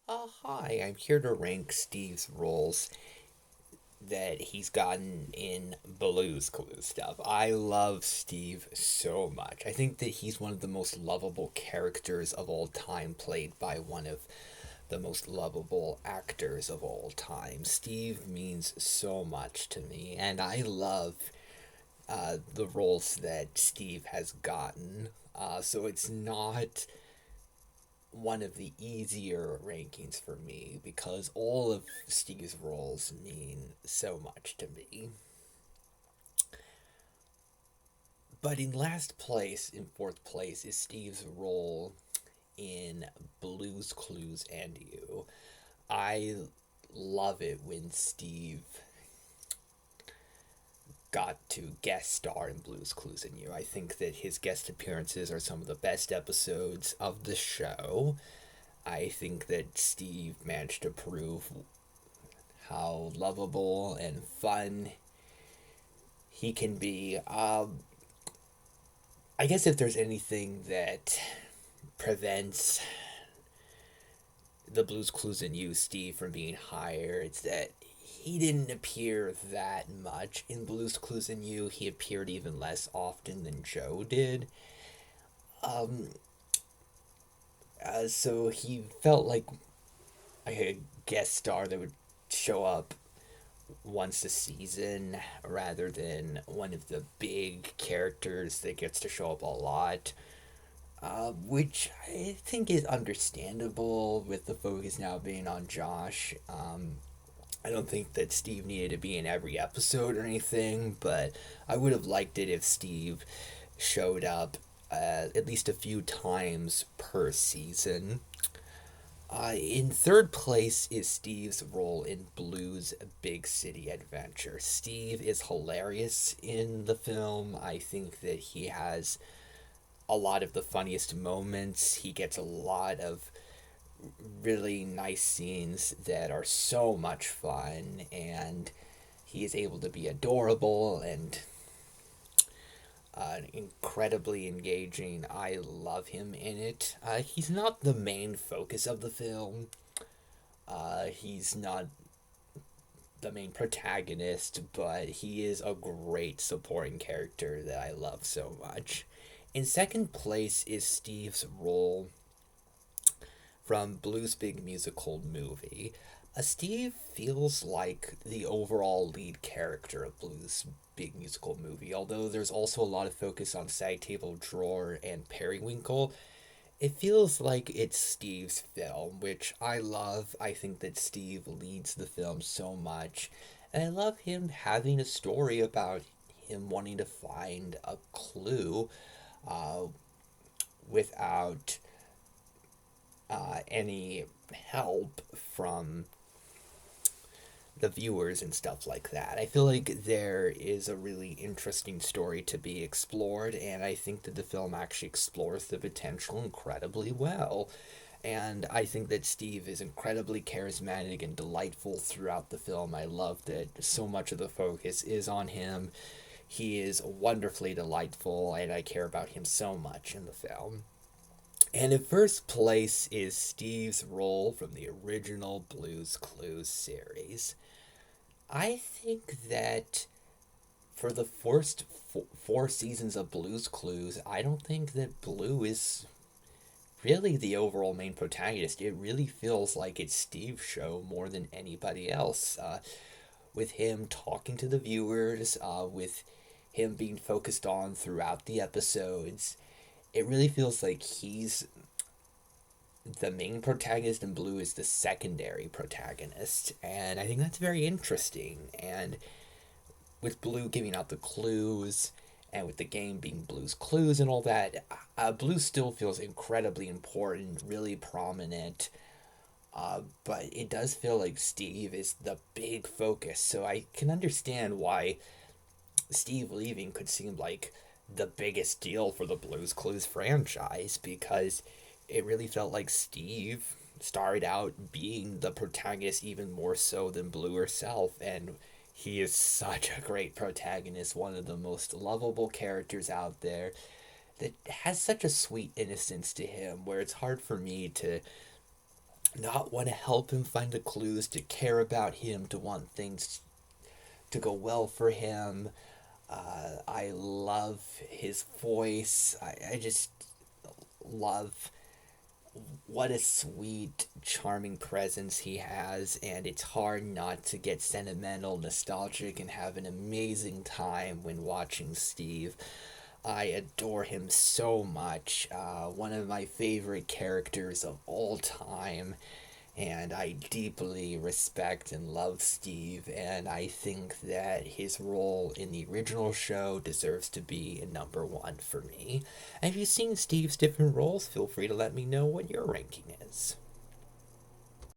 Hi, I'm here to rank Steve's roles that he's gotten in Blue's Clues stuff. I love Steve so much. I think that he's one of the most lovable characters of all time, played by one of the most lovable actors of all time. Steve means so much to me, and I love the roles that Steve has gotten. So it's not one of the easier rankings for me because all of Steve's roles mean so much to me. But in last place, in fourth place, is Steve's role in Blue's Clues and You. I love it when Steve got to guest star in Blue's Clues and You. I think that his guest appearances are some of the best episodes of the show. I think that Steve managed to prove how lovable and fun he can be. I guess if there's anything that prevents the Blues Clues and You Steve from being higher, it's that he didn't appear that much in Blues Clues and You. He appeared even less often than Joe did. Um, so he felt like a guest star that would show up once a season rather than one of the big characters that gets to show up a lot. Which I think is understandable with the focus now being on Josh. I don't think that Steve needed to be in every episode or anything, but I would have liked it if Steve showed up at least a few times per season. In third place is Steve's role in Blue's Big City Adventure. Steve is hilarious in the film. I think that he has a lot of the funniest moments. He gets a lot of really nice scenes that are so much fun, and he is able to be adorable and incredibly engaging. I love him in it. He's not the main focus of the film. He's not the main protagonist, but he is a great supporting character that I love so much. In second place is Steve's role from Blues Big Musical Movie. Steve feels like the overall lead character of Blues Big Musical Movie, although there's also a lot of focus on Side Table Drawer and Periwinkle. It feels like it's Steve's film, which I love. I think that Steve leads the film so much. And I love him having a story about him wanting to find a clue uh, without any help from the viewers and stuff like that. I feel like there is a really interesting story to be explored, and I think that the film actually explores the potential incredibly well. And I think that Steve is incredibly charismatic and delightful throughout the film. I love that so much of the focus is on him. He is wonderfully delightful, and I care about him so much in the film. And in first place is Steve's role from the original Blues Clues series. I think that for the first four seasons of Blues Clues, I don't think that Blue is really the overall main protagonist. It really feels like it's Steve's show more than anybody else. With him talking to the viewers, with him being focused on throughout the episodes, it really feels like he's the main protagonist and Blue is the secondary protagonist. And I think that's very interesting. And with Blue giving out the clues and with the game being Blue's Clues and all that, Blue still feels incredibly important, really prominent. But it does feel like Steve is the big focus. So I can understand why Steve leaving could seem like the biggest deal for the Blues Clues franchise because it really felt like Steve started out being the protagonist even more so than Blue herself, and he is such a great protagonist, one of the most lovable characters out there that has such a sweet innocence to him where it's hard for me to not want to help him find the clues, to care about him, to want things to go well for him. I love his voice. I just love what a sweet, charming presence he has, and it's hard not to get sentimental, nostalgic, and have an amazing time when watching Steve. I adore him so much. One of my favorite characters of all time. And I deeply respect and love Steve, and I think that his role in the original show deserves to be a number one for me. And if you've seen Steve's different roles, feel free to let me know what your ranking is.